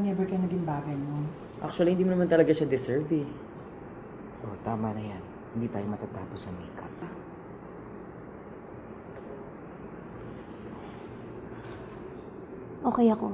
never ka naging bagay mo. Actually, hindi mo naman talaga siya deserve eh. Oh, tama na yan. Hindi tayo matatapos sa makeup. Okay ako.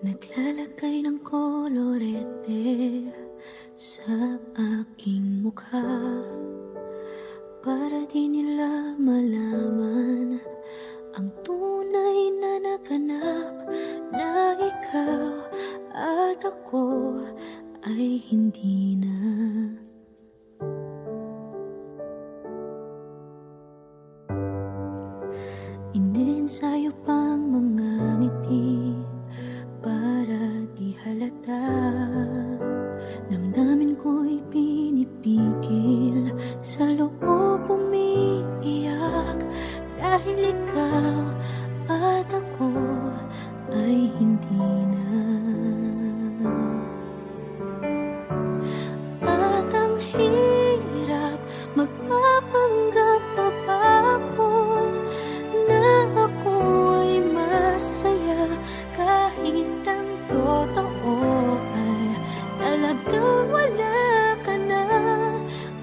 Naglalagay ng kolorete sa aking mukha para di nila malaman ang tunay na naganap, na ikaw at ako ay hindi na. Iniensayo pang mga ngiti para di halata. Damdamin ko'y pinipigil, sa loob umiiyak, dahil ikaw at ako ay hindi na. At ang hirap, magpapanggap pa ba ako na ako ay masaya, kahit ang totoo ay talagang wala ka na.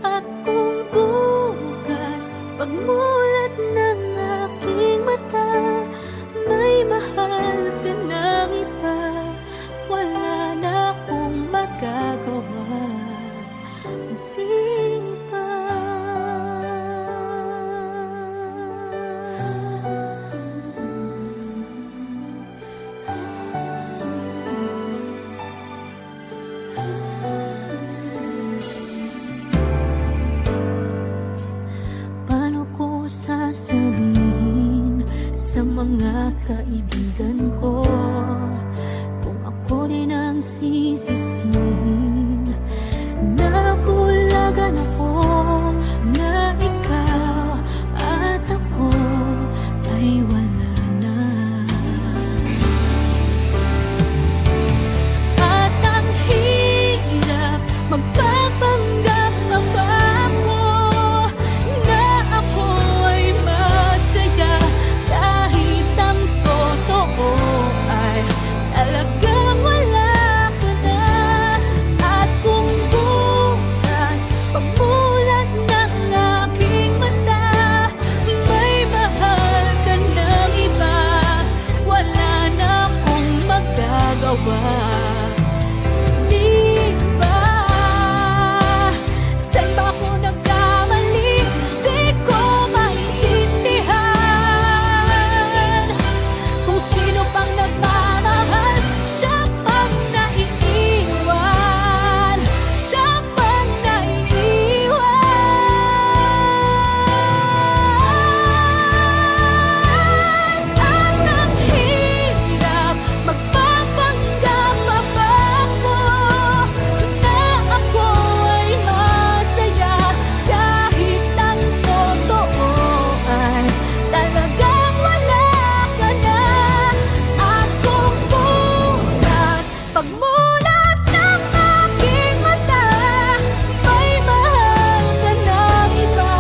At kung bukas pagmulat ng aking mata, may mahal ka ng iba, wala na akong magagawa. Di ba? Paano ko sasabihin sa mga kaibigan ko kung ako din ang sisisihin? Nabulagan ako na ikaw at ako ay wala na. At ang hirap, magpapanggap pa ba ako na ako ay masaya, kahit ang totoo ay talagang wala ka na. At kung bukas pagmulat ng aking mata, may mahal ka ng iba, wala na akong magagawa. Di ba? Saan ba ako nagkamali? Di ko maintindihan. Kung sino pang nagmamahal, siya pang naiiwan, siya pang naiiwan. At ang hirap, magpapanggap pa ba ako na ako ay masaya, kahit ang totoo ay talagang wala ka na. At kung bukas pagmulat ng aking mata, may mahal ka ng iba,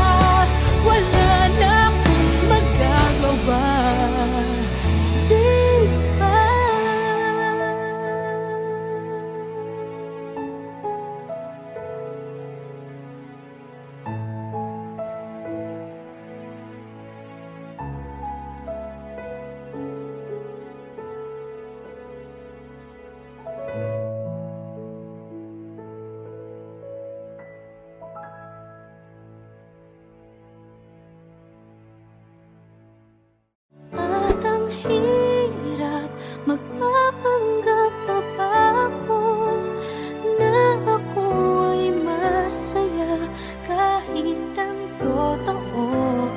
wala na akong magagawa. Di ba? At ang hirap, magpapanggap pa ba ako na ako ay masaya, kahit ang totoo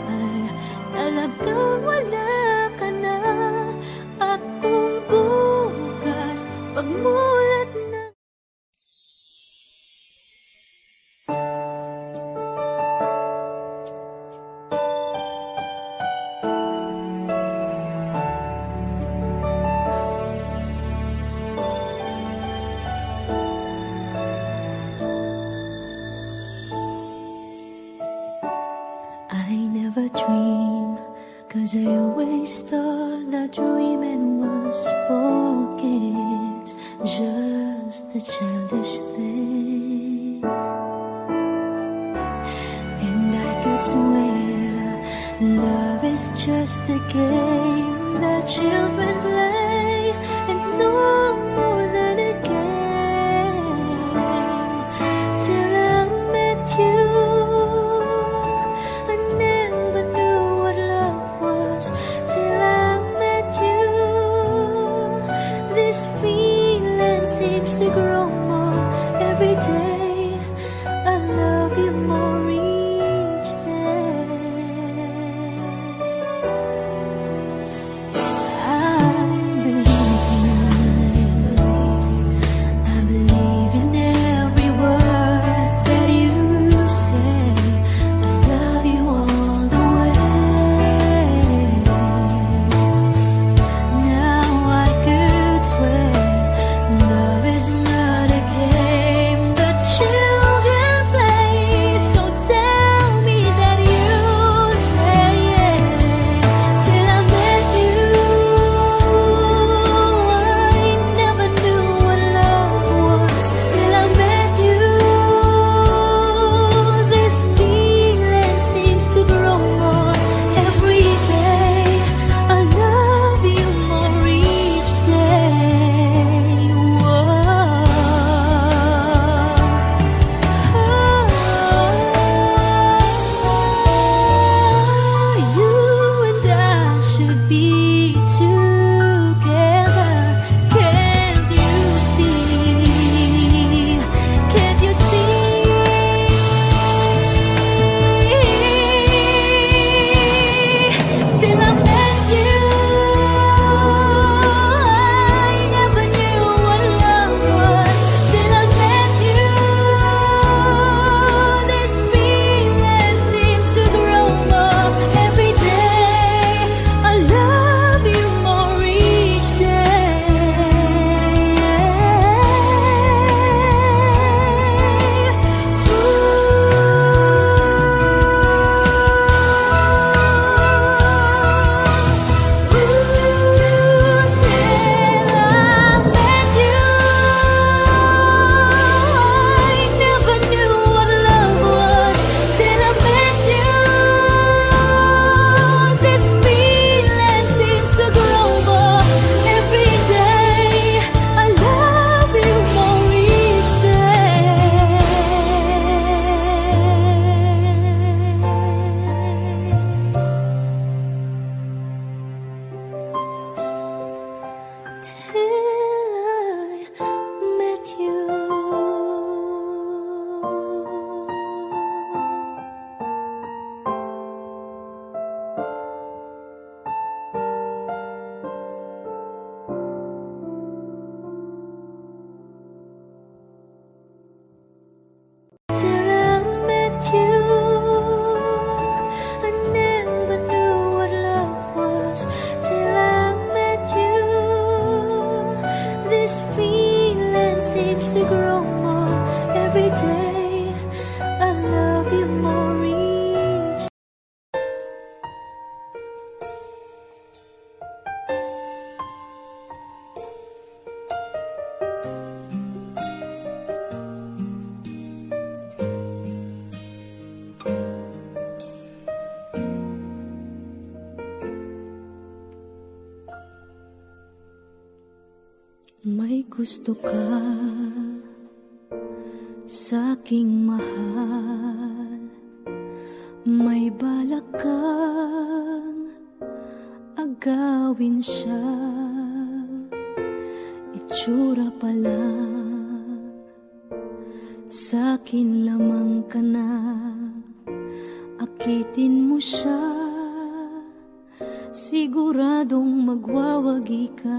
ay talagang wala ka na. At kung bukas pagmulat ng game that children play, and no more than a game. Till I met you, I never knew what love was. Till I met you, this feeling seems to grow more every day. I love you more each day. I believe in every word that you say. I love you all the way. Now I could swear love is not a game that children play. So tell me that you stay. Till I met you, I never knew what love was. Till I met you, this feeling seems to grow more every day. I love you more each day. You and I should be together. Can't you see? Can't you see? Till I met you, I never knew what love was. Till I met you, this feeling seems to grow more every day. I love you more each May gusto ka sa'king mahal, may balak kang agawin siya. Itsura pa lang, sa'kin lamang ka na. Akitin mo siya, siguradong magwawagi ka.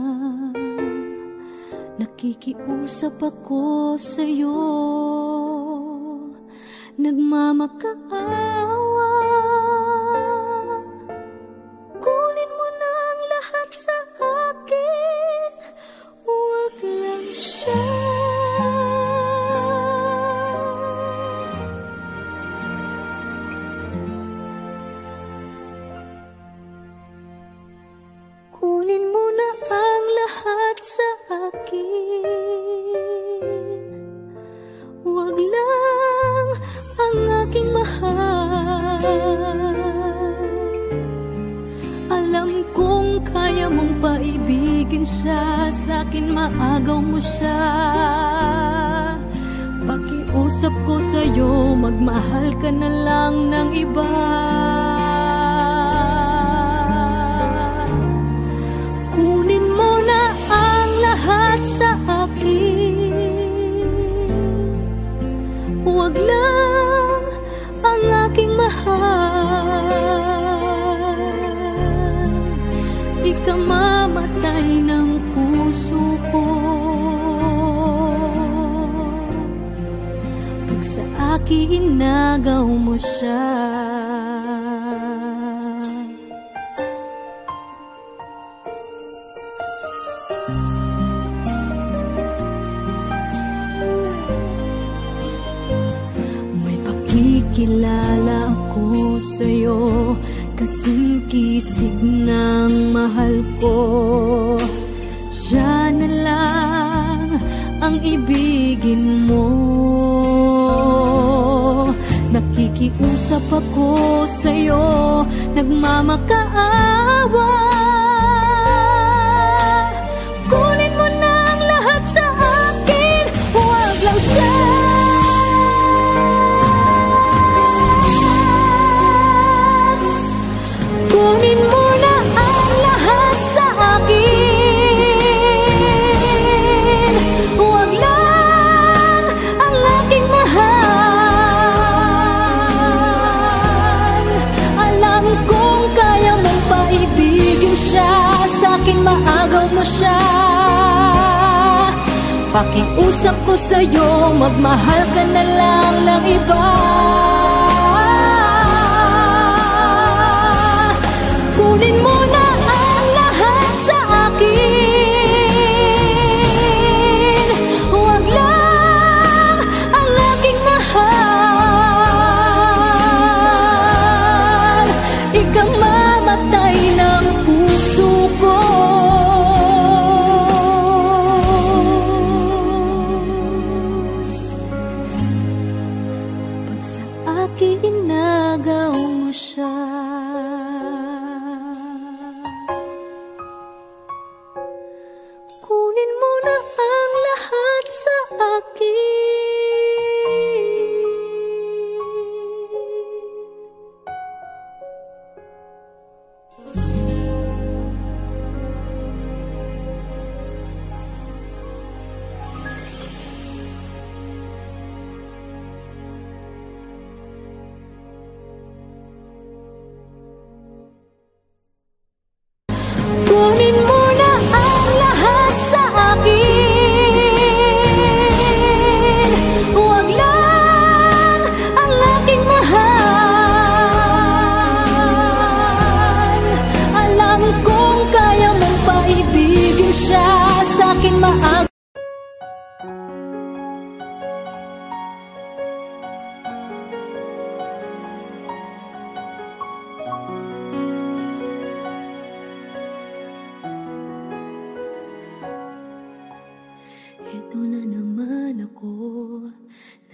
Nakikiusap ako sa'yo, nagmamakaawa. Kunin mo na ang lahat sa akin, huwag lang siya. Kunin mo na ang lahat sa akin, huwag lang ang aking mahal. sa'kin, maagaw mo siya. Pakiusap ko sa'yo, magmahal ka na lang ng iba. Kunin mo na ang lahat sa akin, huwag lang ang aking mahal. Ikamamatay ng puso ko pag sa akin inagaw mo siya. May pakikilala ako sa'yo, kasing kisig ng mahal ko. Siya na lang ang ibigin mo. Nakikiusap ako sa'yo, nagmamakaawa. Kunin mo na ang lahat sa akin, huwag lang siya. Kunin mo na ang lahat sa akin, huwag lang ang aking mahal. Alam kong kaya mong paibigin siya, sa'kin maagaw mo siya. Pakiusap ko sa'yo, magmahal ka na lang ng iba. Kunin mo na ang lahat sa akin, huwag lang ang aking mahal. Ikamamatay ng puso ko pag sa akin inagaw mo siya. Kunin mo na ang lahat sa akin, kunin mo na ang lahat sa akin, huwag lang ang aking mahal. Alam kong kaya mong paibigin siya, sa'kin maagaw. Ito na naman ako,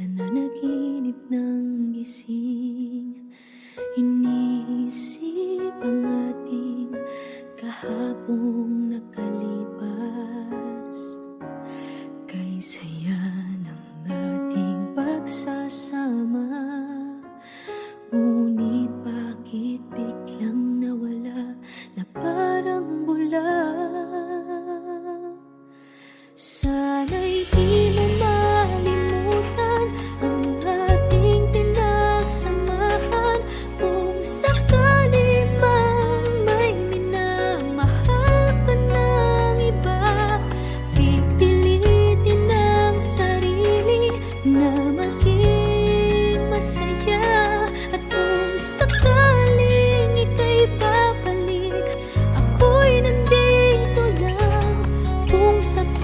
nananaginip ng gising. Iniisip ang ating kahapong nakalipas. Kay saya ng ating pagsasama, ngunit bakit biglang nawala na parang bula? Sana'y di mo malimutan ang ating pinagsamahan. Kung sakali mang may minamahal ka ng iba, pipilitin ang sarili na maging masaya. At kung sakaling ika'y babalik, ako'y nandito lang. Kung sakali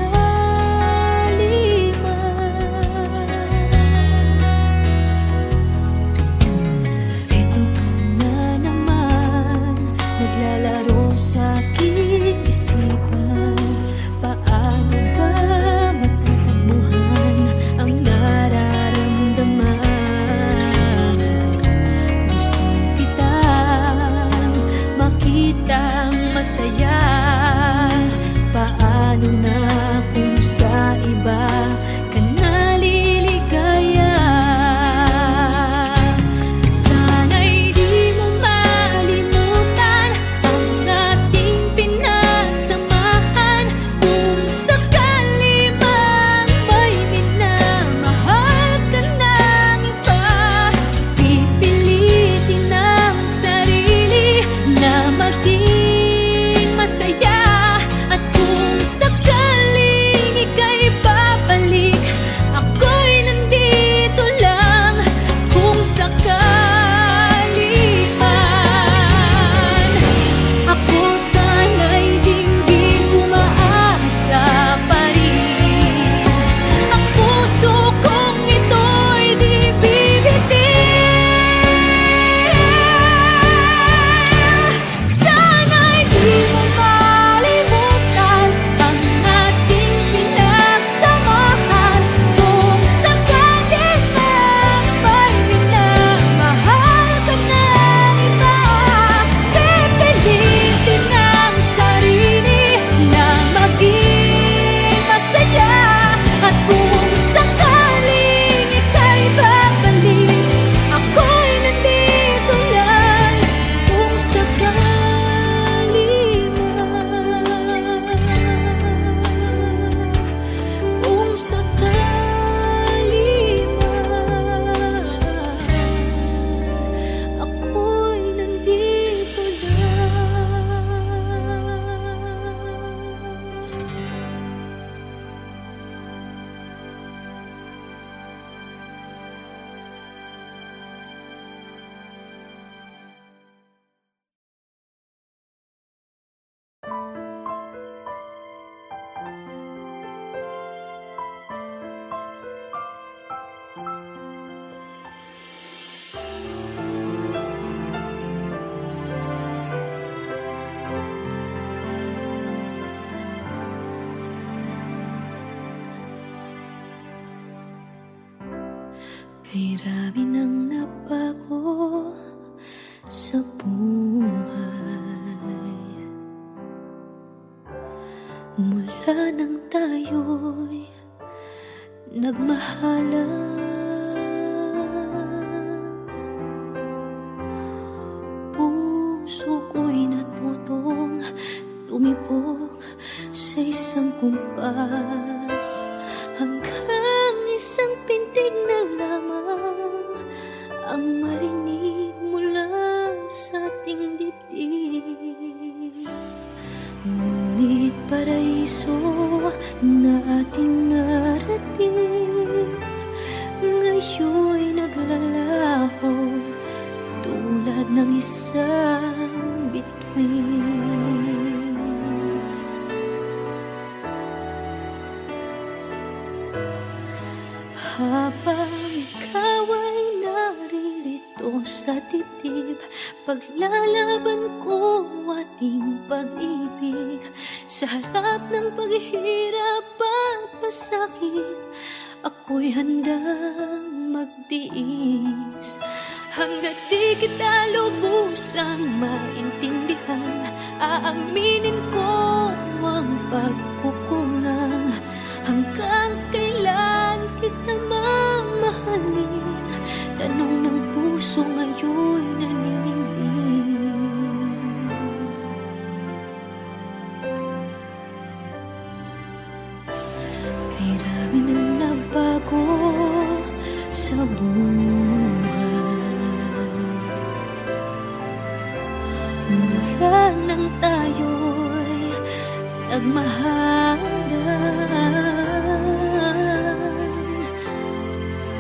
Kay rami nang nabago sa buhay mula nang tayo'y nagmahalan. Puso ko'y natutong tumibok sa isang kumpas, hanggang isang pintig na lamang ang marinig mula sa ating dibdib. Ngunit paraiso na ating narating ngayon'y naglalaho tulad ng isang bituin. Habang ikaw ay naririto sa dibdib, paglalaban ko ating pag-ibig. Sa harap ng paghihirap at pasakit, ako'y handang magtiis. Hanggat di kita lubusang maintindihan, aaminin ko ang pagkukulang. Hanggang kailan kita mamahalin? Tanong ng puso ngayon'y naninindig. Kay rami nang nabago sa buhay mula nang tayo'y nagmahalan.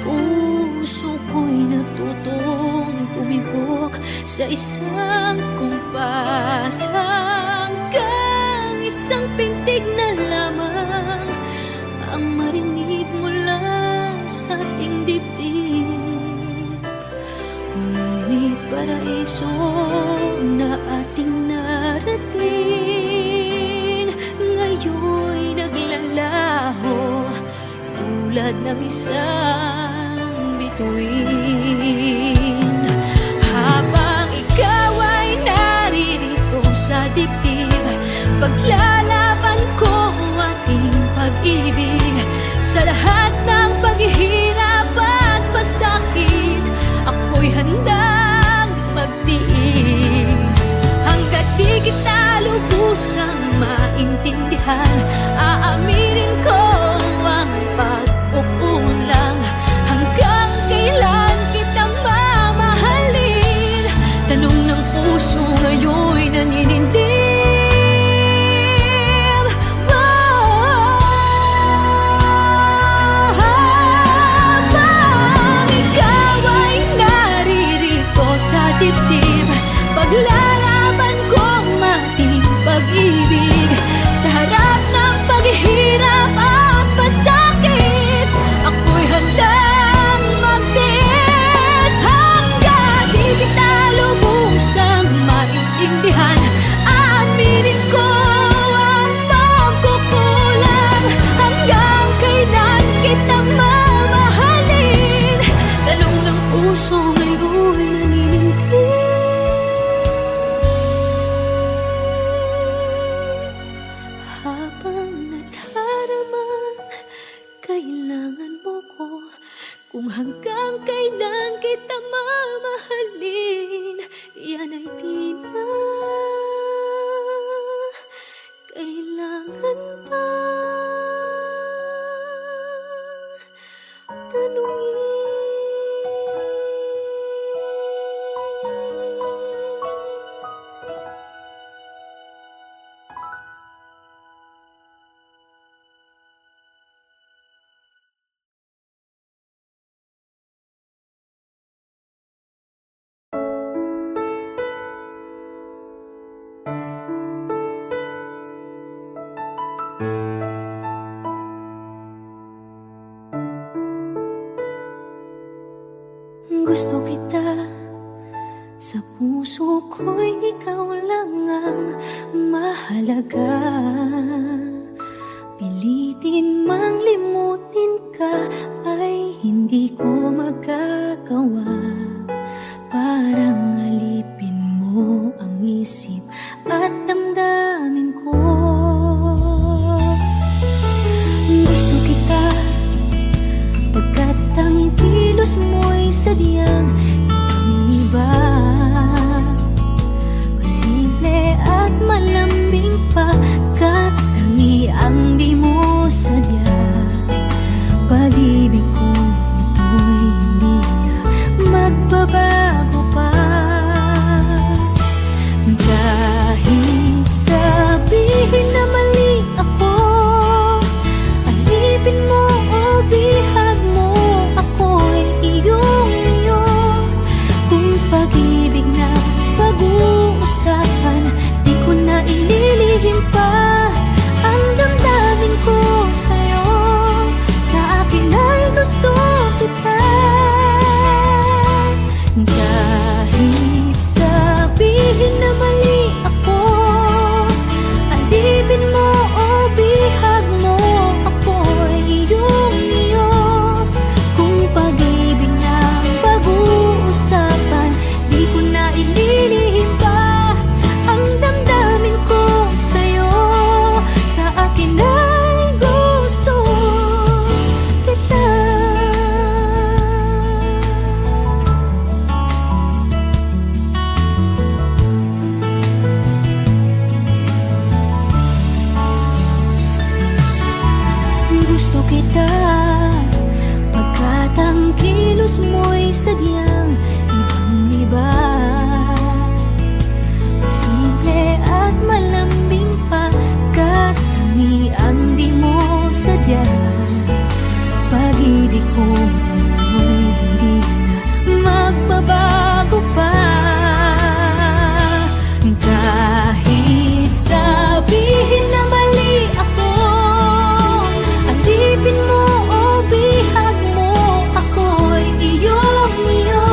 Puso ko'y natutong tumibok sa isang kumpas, hanggang isang pintig na lamang ang marinig mula sa ating dibdib. Ngunit paraiso na ating narating ngayon'y naglalaho tulad ng isang bituin. Habang ikaw ay naririto sa dibdib, paglalaban ko ating pag-ibig. Sa lahat ng paghihirap at pasakit, ako'y handang magtiis. Hanggat di kita lubusang maintindihan, aaminin ko ang pagkukulang. Hanggang kailan kita mamahalin? Tanong ng puso ngayon'y naninindig. Habang ikaw ay naririto sa dibdib, paglalaban kong ating pag-ibig. Sa harap ng paghihirap at pasakit, ako'y handang magtiis. Hanggang di kita lubusang maintindihan, aaminin ko ang pagkukulang. Hanggang kailan kita mamahalin? Tanong ng puso ngayon'y naninindig. Habang nadaramang kailangan mo ko, kung hanggang kailan kita mamahalin, yan ay di na kailangan pa tanungin. Gusto kita, sa puso ko'y ikaw lang ang mahalaga. Pilitin mang limutin ka ay hindi hindi ko magagawa. Parang alipin mo ang isip at damdamin ko. Gusto kita pagkat ang kilos mo'y sadyang ibang-iba. Masimple at malambing pagkat tangi ang di mo sadya. Pag-ibig ko ito'y hindi na magbabago pa. Kahit sabihin na mali ako, alipin mo o bihag mo, ako'y iyong-iyo. Kung pag-ibig na pag-uusapan, di ko na ililihim pa ang damdamin ko sa'yo. Sa akin ay gusto kita. Kahit sabihin na mali ako, alipin mo o bihag mo, ako'y iyong-iyo. Kung pag-ibig na pag-uusapan, di ko na ililihim pa ang damdamin ko sa'yo. Sa akin ay gusto kita. Gusto kita pagkat ang kilos mo'y sadyang ibang-iba. Simple at malambing pagkat tangi ang di mo sadya. Pag-ibig ko ito'y hindi na magbabago pa. Kahit sabihin na mali ako, alipin mo o bihag mo, ako'y iyong-iyo.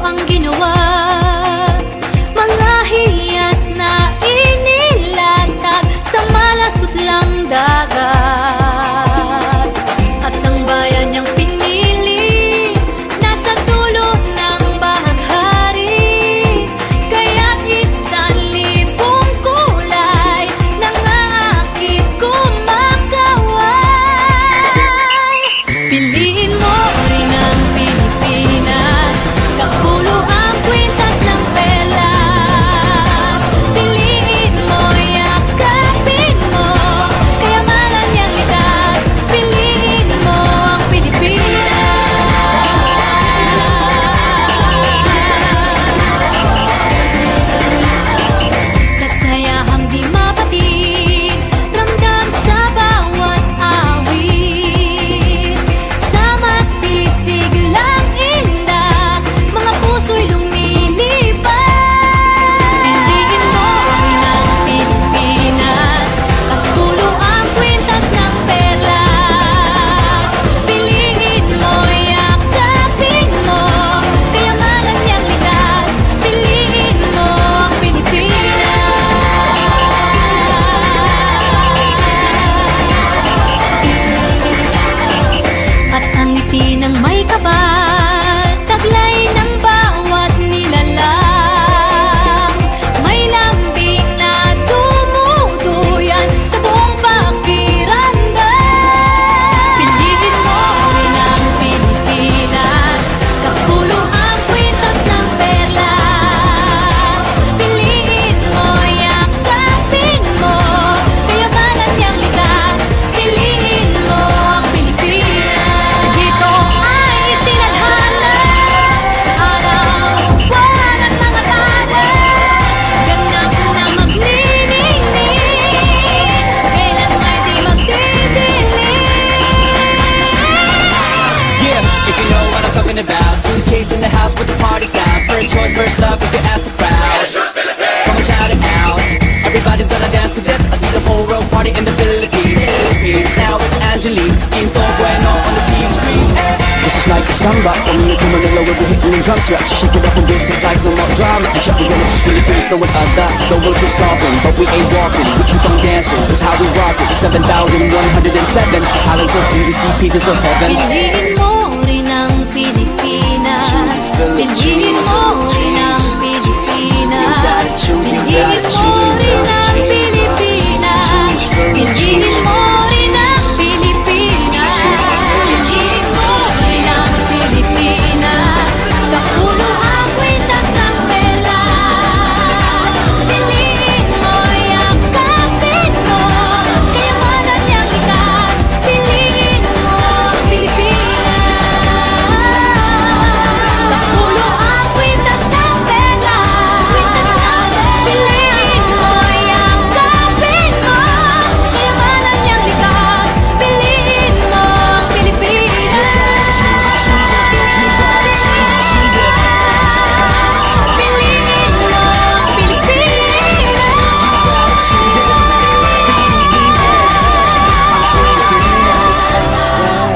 ang ginawa. Mga hiyas na inilatag sa malasutlang dagat. At ang bayan niyang pinili nasa dulo ng bahaghari. Kaya't 1,000 kulay nangaakit kumakaway. Piliin mo rin ang Pilipinas, kapulo ang kwintas ng perlas. Piliin mo, yakapin mo, kayamanan niyang likas. Piliin mo ang Pilipinas. Kasayahang di mapatid, ramdam sa bawat awit. Sa masisiglang indak, mga puso'y lumilipad. Piliin mo rin ang Pilipinas, kapulo ang kwintas ng perlas. Piliin mo, yakapin mo, kayamanan niyang likas. Piliin mo ang Pilipinas. At ang ngiti ng may kapal, taglay ng bawat nilalang. May lambing na tumutuyan sa buong pakiramdam. Piliin mo rin ang Pilipinas, kapulo ang kwintas ng perlas. Piliin mo, yakapin mo, kayamanan niyang likas. Piliin mo ang Pilipinas. Dito ay tinadhana, araw, buwan at mga tala. Ganap na magniningning, kailan may di magdidilim. Yeah, if you know what I'm talking about. Suitcase in the house with the party sound. First choice, first love, if you ask the crowd. Come and shout it out. Everybody's gonna dance to this. I see the whole world party in the Philippines. Now with Angelique, Info Bueno on the TV screen. This is like a samba, coming into Manila where we're hitting the drums. Yeah, shake it up and dance it like no more drama. And check, we're gonna choose Philippines, no one other. No one keep solving, but we ain't walking. We keep on dancing, that's how we rock it. 7,107 islands of beauty, pieces of heaven. Piliin mo rin ang Pilipinas. Piliin mo rin ang Pilipinas. Piliin mo rin ang Pilipinas. Piliin mo rin ang Pilipinas. Piliin mo rin ang Pilipinas. Kapulo ang kwintas ng perlas. Piliin mo, yakapin mo, kayamanan niyang likas. Piliin mo ang Pilipinas. Kapulo ang kwintas ng perlas. Piliin mo, yakapin mo, kayamanan niyang likas. Piliin mo ang Pilipinas. Piliin mo ang Pilipinas.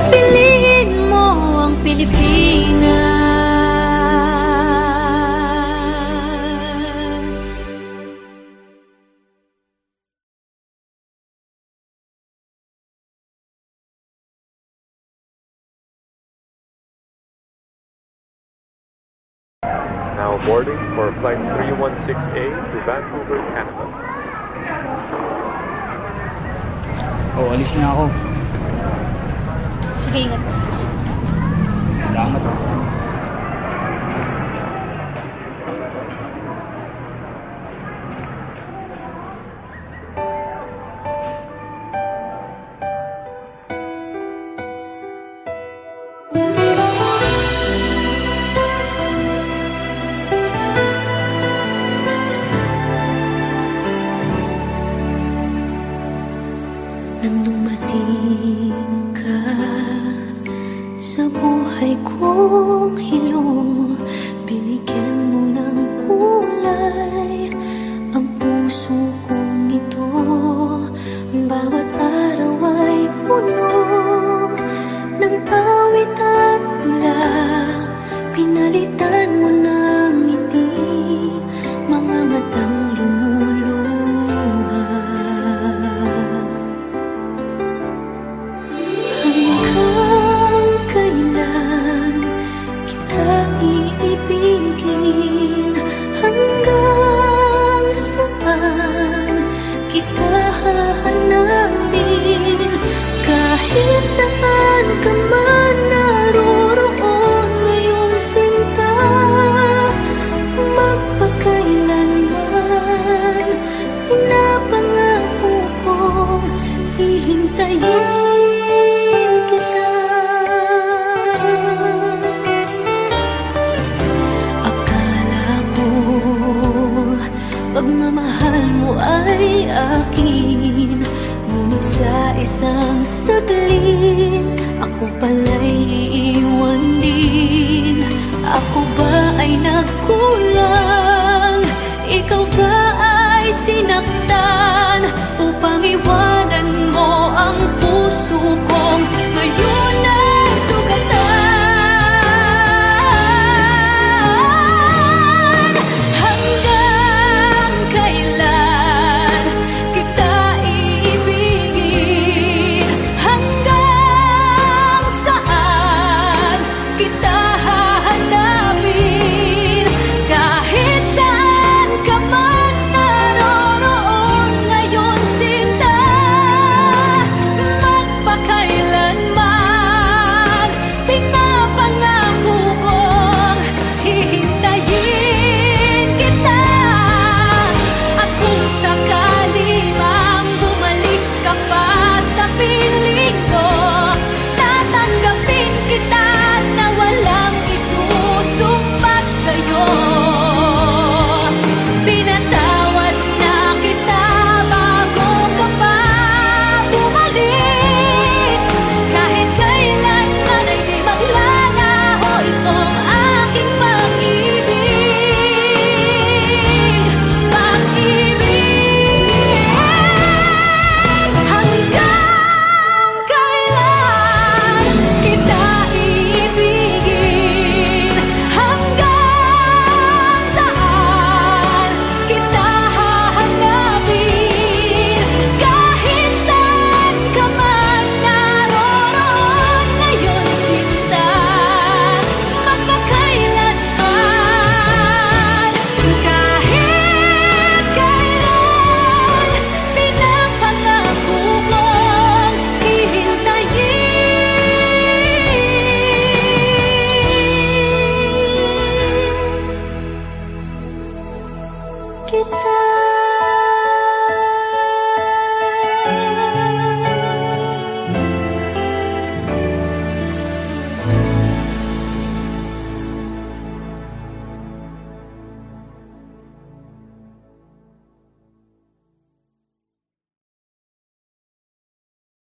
Piliin mo ang Pilipinas. Now boarding for flight 316A to Vancouver, Canada. Oh, alis na ako. Sige, ingat. Salamat. Nang dumating ka sa buhay kong hilong, binigyan mo ng kulay ang puso kong ito. Bawat araw ay puno ng awit at tula, pinalitan mo na mga mahal mo ay akin. Ngunit sa isang saglit, ako pala'y iiwan din. Ako ba ay nagkulang? Ikaw ba ay sinaktan upang iwan?